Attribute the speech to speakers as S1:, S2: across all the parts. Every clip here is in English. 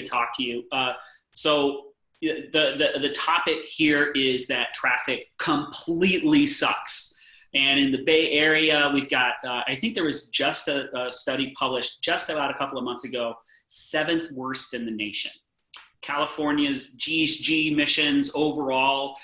S1: to talk to you. So the topic here is that traffic completely sucks. And in the Bay Area, we've got, I think there was just a study published just about a couple of months ago, 7th worst in the nation. California's GHG emissions overall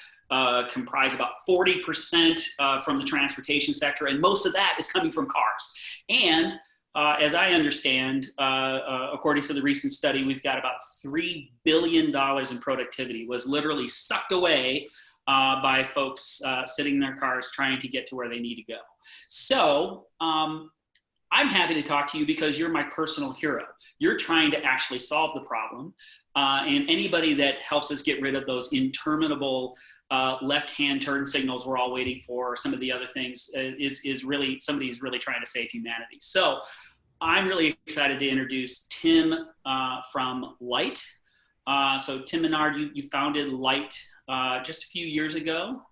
S1: comprise about 40% from the transportation sector, and most of that is coming from cars. And as I understand, according to the recent study, we've got about $3 billion in productivity was literally sucked away by folks sitting in their cars trying to get to where they need to go. So I'm happy to talk to you because you're my personal hero. You're trying to actually solve the problem. And anybody that helps us get rid of those interminable left-hand turn signals we're all waiting for, some of the other things, is really, somebody is really trying to save humanity. So I'm really excited to introduce Tim from LYT. So Tim Menard, you founded LYT just a few years ago.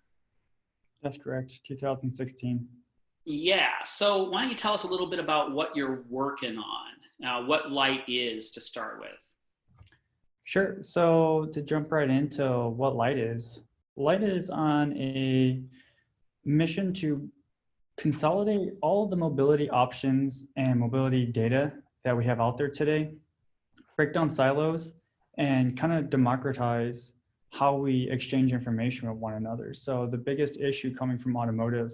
S2: That's correct, 2016.
S1: Yeah, so why don't you tell us a little bit about what you're working on, what LYT is to start with.
S2: Sure, so to jump right into what LYT is on a mission to consolidate all of the mobility options and mobility data that we have out there today, break down silos, and kind of democratize how we exchange information with one another. So the biggest issue coming from automotive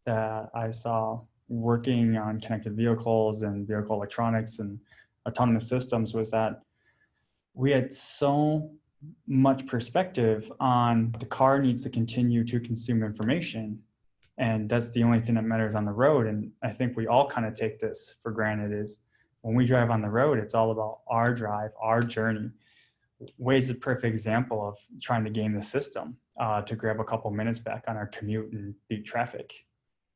S2: that I saw working on connected vehicles and vehicle electronics and autonomous systems was that we had so much perspective on the car needs to continue to consume information, and that's the only thing that matters on the road. And I think we all kind of take this for granted, is when we drive on the road, it's all about our drive, our journey. Wade's a perfect example of trying to game the system to grab a couple minutes back on our commute and beat traffic.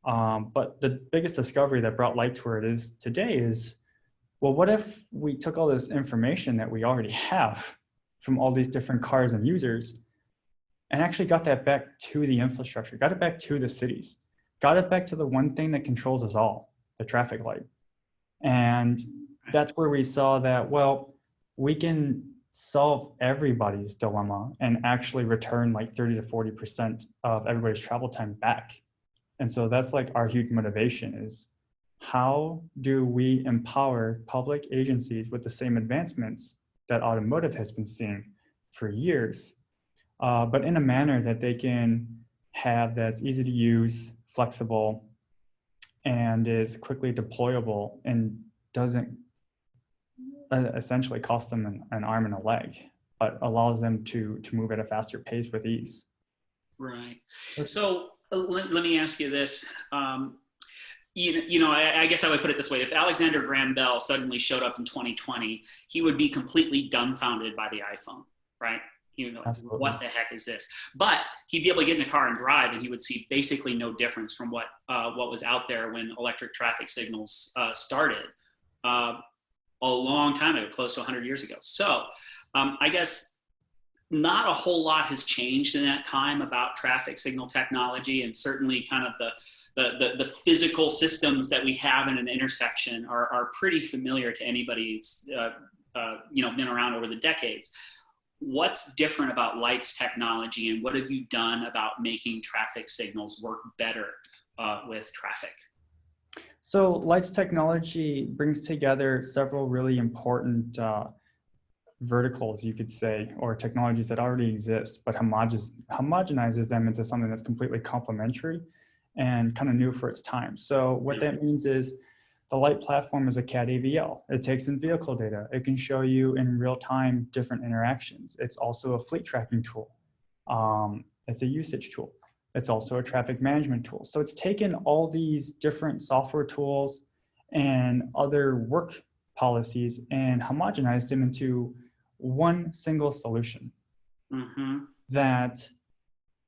S2: But the biggest discovery that brought LYT to where it is today is, well, what if we took all this information that we already have from all these different cars and users and actually got that back to the infrastructure, got it back to the cities, got it back to the one thing that controls us all, the traffic light. And that's where we saw that, well, we can solve everybody's dilemma and actually return like 30 to 40% of everybody's travel time back. And so that's like our huge motivation is, how do we empower public agencies with the same advancements that automotive has been seeing for years, but in a manner that they can have that's easy to use, flexible, and is quickly deployable and doesn't essentially cost them an arm and a leg, but allows them to move at a faster pace with ease.
S1: Right. So let me ask you this. I guess I would put it this way. If Alexander Graham Bell suddenly showed up in 2020, he would be completely dumbfounded by the iPhone, right? You know, what the heck is this? But he'd be able to get in the car and drive, and he would see basically no difference from what was out there when electric traffic signals started a long time ago, close to 100 years ago. So I guess not a whole lot has changed in that time about traffic signal technology, and certainly kind of the physical systems that we have in an intersection are pretty familiar to anybody that's been around over the decades. What's different about LYT's technology, and what have you done about making traffic signals work better with traffic?
S2: So LYT's technology brings together several really important verticals, you could say, or technologies that already exist, but homogenizes them into something that's completely complementary and kind of new for its time. So what that means is the LYT platform is a CAD AVL. It takes in vehicle data. It can show you in real time different interactions. It's also a fleet tracking tool. It's a usage tool. It's also a traffic management tool. So it's taken all these different software tools and other work policies and homogenized them into one single solution that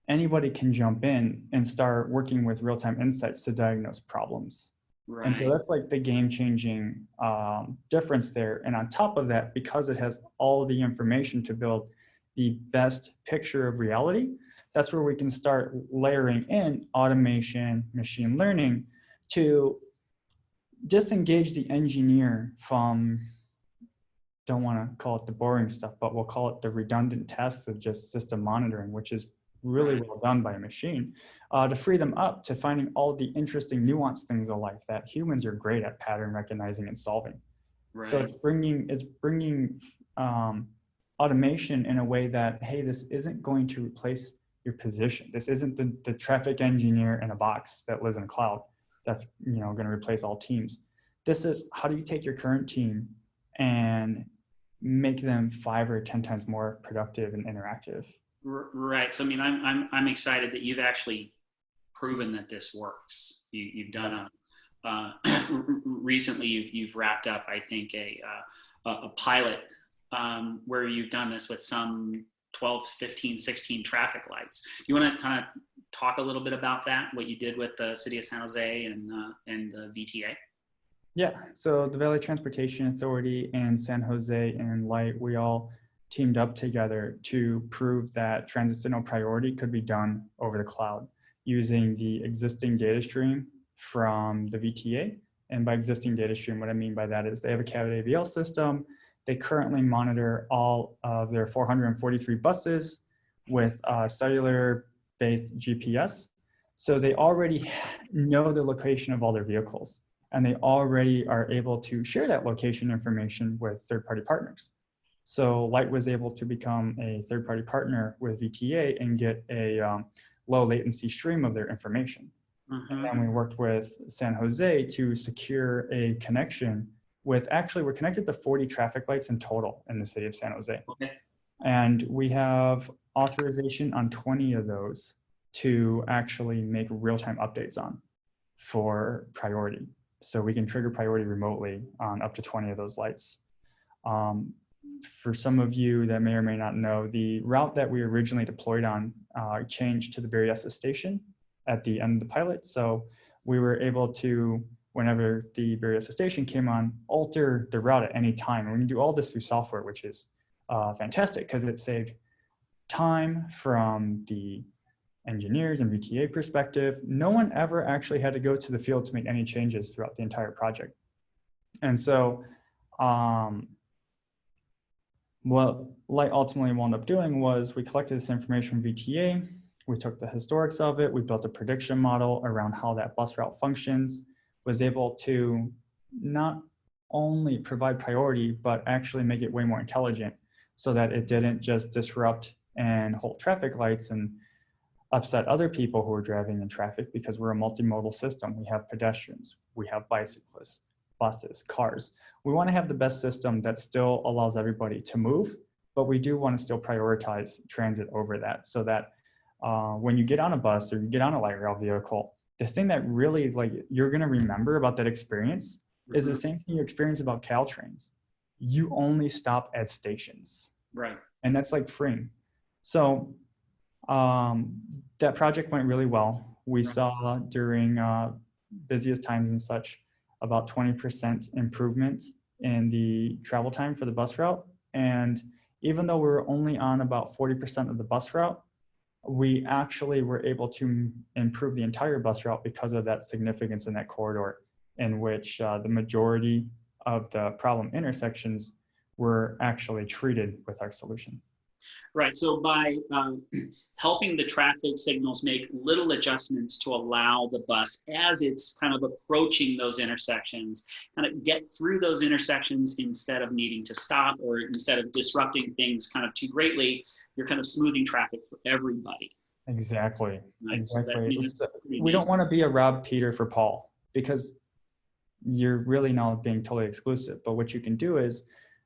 S2: anybody can jump in and start working with real-time insights to diagnose problems. Right. And so that's like the game-changing difference there. And on top of that, because it has all the information to build the best picture of reality, that's where we can start layering in automation, machine learning to disengage the engineer from don't want to call it the boring stuff, but we'll call it the redundant tasks of just system monitoring, which is really well done by a machine, to free them up to finding all the interesting nuanced things of life that humans are great at pattern recognizing and solving. Right. So it's bringing automation in a way that, hey, this isn't going to replace your position. This isn't the traffic engineer in a box that lives in a cloud that's going to replace all teams. This is, how do you take your current team and make them 5 or 10 times more productive and interactive?
S1: Right. So I mean, I'm excited that you've actually proven that this works. You've done recently you've wrapped up, I think, a pilot where you've done this with some 12, 15, 16 traffic lights. You want to kind of talk a little bit about that, what you did with the City of San Jose and the VTA?
S2: Yeah, so the Valley Transportation Authority and San Jose and LYT, we all teamed up together to prove that transit signal priority could be done over the cloud using the existing data stream from the VTA. And by existing data stream, what I mean by that is they have a CAVIT AVL system. They currently monitor all of their 443 buses with cellular-based GPS. So they already know the location of all their vehicles, and they already are able to share that location information with third-party partners. So LYT was able to become a third-party partner with VTA and get a low latency stream of their information. And then we worked with San Jose to secure a connection with, actually, we're connected to 40 traffic lights in total in the city of San Jose. Okay. And we have authorization on 20 of those to actually make real-time updates on for priority. So we can trigger priority remotely on up to 20 of those lights. For some of you that may or may not know, the route that we originally deployed on changed to the Berryessa station at the end of the pilot. So we were able to, whenever the Berryessa station came on, alter the route at any time. And we can do all this through software, which is fantastic because it saved time from the engineers and VTA perspective. No one ever actually had to go to the field to make any changes throughout the entire project. And so what LYT ultimately wound up doing was we collected this information from VTA. We took the historics of it. We built a prediction model around how that bus route functions, was able to not only provide priority, but actually make it way more intelligent so that it didn't just disrupt and hold traffic lights and upset other people who are driving in traffic, because we're a multimodal system. We have pedestrians, we have bicyclists, buses, cars. We want to have the best system that still allows everybody to move, but we do want to still prioritize transit over that, so that when you get on a bus or you get on a light rail vehicle, the thing that really you're going to remember about that experience is the same thing you experience about Caltrains. You only stop at stations. Right. And that's freeing. So that project went really well. We saw during busiest times and such about 20% improvement in the travel time for the bus route. And even though we were only on about 40% of the bus route, we actually were able to improve the entire bus route because of that significance in that corridor, in which the majority of the problem intersections were actually treated with our solution.
S1: Right. So by helping the traffic signals make little adjustments to allow the bus, as it's kind of approaching those intersections, kind of get through those intersections instead of needing to stop, or instead of disrupting things kind of too greatly, you're kind of smoothing traffic for everybody.
S2: Exactly.
S1: Right?
S2: Exactly. So we don't want to be a Rob Peter for Paul, because you're really not being totally exclusive. But what you can do is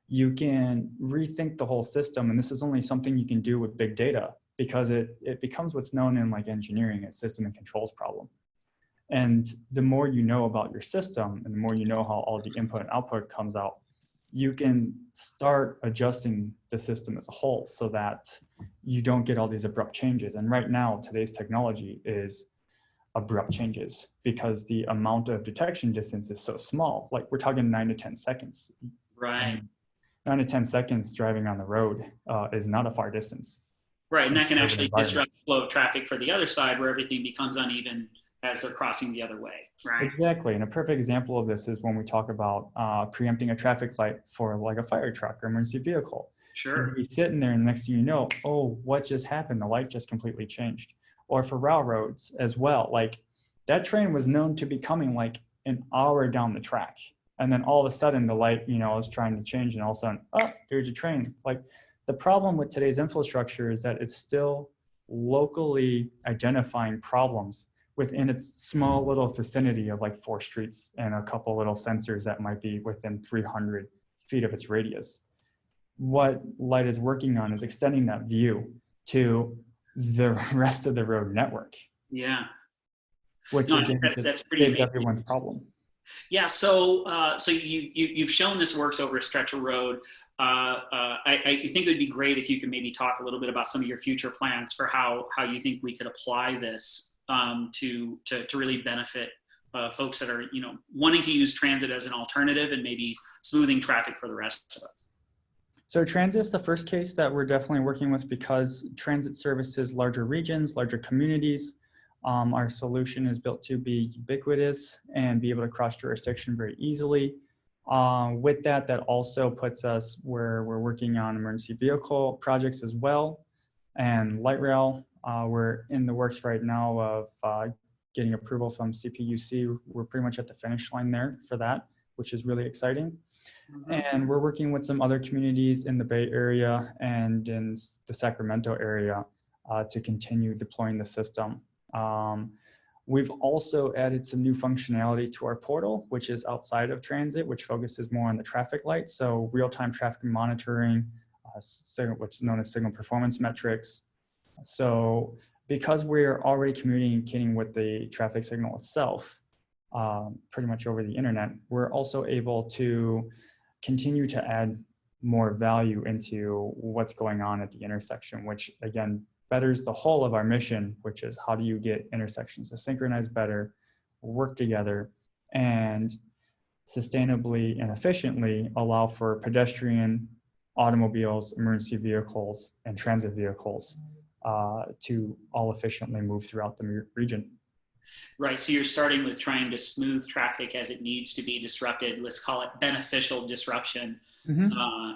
S2: you can rethink the whole system. And this is only something you can do with big data, because it becomes what's known in engineering a system and controls problem. And the more you know about your system and the more you know how all the input and output comes out, you can start adjusting the system as a whole so that you don't get all these abrupt changes. And right now, today's technology is abrupt changes because the amount of detection distance is so small. We're talking 9 to 10 seconds.
S1: Right.
S2: 9 to 10 seconds driving on the road is not a far distance.
S1: Right, and that can actually disrupt the flow of traffic for the other side, where everything becomes uneven as they're crossing the other way, right?
S2: Exactly. And a perfect example of this is when we talk about preempting a traffic light for like a fire truck or emergency vehicle. And
S1: Sure.
S2: you're sitting there and the next thing you know, oh, what just happened? The light just completely changed. Or for railroads as well, like that train was known to be coming like an hour down the track. And then all of a sudden the light, is trying to change and all of a sudden, oh, there's a train. Like the problem with today's infrastructure is that it's still locally identifying problems within its small little vicinity of like 4 streets and a couple little sensors that might be within 300 feet of its radius. What LYT is working on is extending that view to the rest of the road network.
S1: Yeah.
S2: Which
S1: No,
S2: again just
S1: that's pretty
S2: saves
S1: amazing.
S2: everyone's problem.
S1: Yeah, so you've shown this works over a stretch of road. I think it would be great if you could maybe talk a little bit about some of your future plans for how you think we could apply this to really benefit folks that are wanting to use transit as an alternative and maybe smoothing traffic for the rest of us.
S2: So transit's the first case that we're definitely working with because transit services larger regions, larger communities. Our solution is built to be ubiquitous and be able to cross jurisdiction very easily. With that also puts us where we're working on emergency vehicle projects as well. And light rail, we're in the works right now of getting approval from CPUC. We're pretty much at the finish line there for that, which is really exciting. Mm-hmm. And we're working with some other communities in the Bay Area and in the Sacramento area to continue deploying the system. We've also added some new functionality to our portal, which is outside of transit, which focuses more on the traffic light. So real-time traffic monitoring, which is known as signal performance metrics. So because we're already communicating with the traffic signal itself, pretty much over the internet, we're also able to continue to add more value into what's going on at the intersection, which again, betters the whole of our mission, which is how do you get intersections to synchronize better, work together, and sustainably and efficiently allow for pedestrian, automobiles, emergency vehicles, and transit vehicles to all efficiently move throughout the region.
S1: Right, so you're starting with trying to smooth traffic as it needs to be disrupted. Let's call it beneficial disruption, mm-hmm.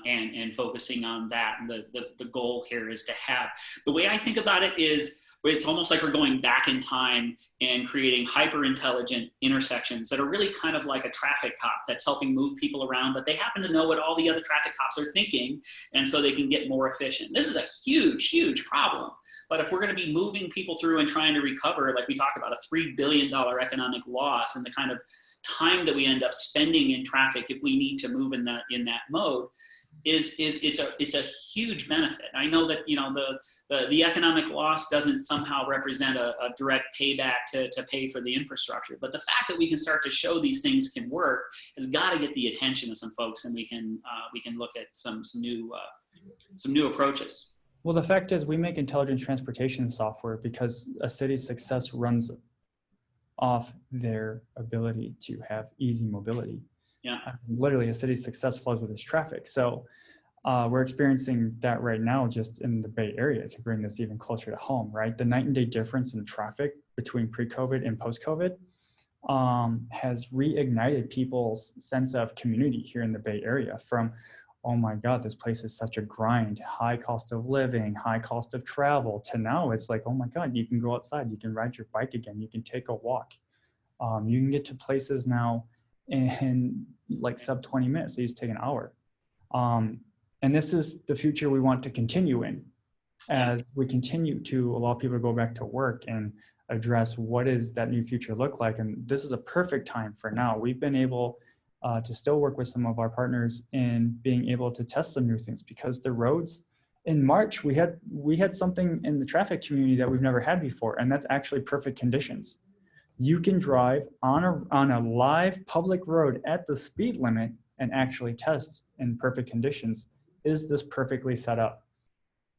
S1: And focusing on that. And the goal here is to have, the way I think about it is, it's almost like we're going back in time and creating hyper-intelligent intersections that are really kind of like a traffic cop that's helping move people around, but they happen to know what all the other traffic cops are thinking, and so they can get more efficient. This is a huge, huge problem. But if we're going to be moving people through and trying to recover, like we talked about, a $3 billion economic loss and the kind of time that we end up spending in traffic if we need to move in that mode, it's a huge benefit. I know that the economic loss doesn't somehow represent a direct payback to pay for the infrastructure, but the fact that we can start to show these things can work has got to get the attention of some folks, and we can look at some new approaches.
S2: Well, the fact is, we make intelligent transportation software because a city's success runs off their ability to have easy mobility.
S1: Yeah.
S2: Literally, a city's success flows with its traffic. So we're experiencing that right now just in the Bay Area to bring this even closer to home, right? The night and day difference in traffic between pre-COVID and post-COVID has reignited people's sense of community here in the Bay Area from, oh my God, this place is such a grind, high cost of living, high cost of travel, to now it's like, oh my God, you can go outside, you can ride your bike again, you can take a walk. You can get to places now in like sub 20 minutes. They used to take an hour. And this is the future we want to continue in as we continue to allow people to go back to work and address what does that new future look like. And this is a perfect time for now. We've been able to still work with some of our partners in being able to test some new things, because the roads in March, we had something in the traffic community that we've never had before, and that's actually perfect conditions. You can drive on a live public road at the speed limit and actually test in perfect conditions. Is this perfectly set up?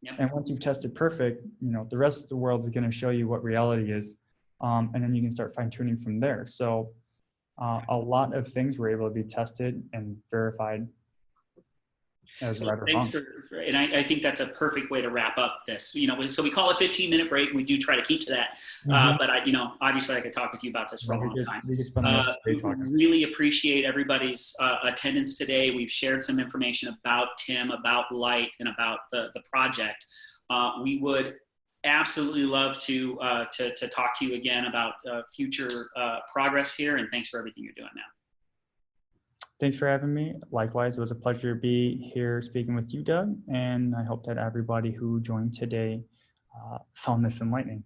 S1: Yep.
S2: And once you've tested perfect, the rest of the world is going to show you what reality is. And then you can start fine tuning from there. So a lot of things were able to be tested and verified as
S1: So
S2: right or
S1: thanks
S2: wrong.
S1: and I think that's a perfect way to wrap up this. So we call it 15-minute break. We do try to keep to that. But obviously I could talk with you about this for a long time.
S2: We could spend the rest of the day talking.
S1: Really appreciate everybody's attendance today. We've shared some information about Tim, about LYT, and about the project. We would absolutely love to talk to you again about future progress here. And thanks for everything you're doing now.
S2: Thanks for having me. Likewise, it was a pleasure to be here speaking with you, Doug, and I hope that everybody who joined today found this enlightening.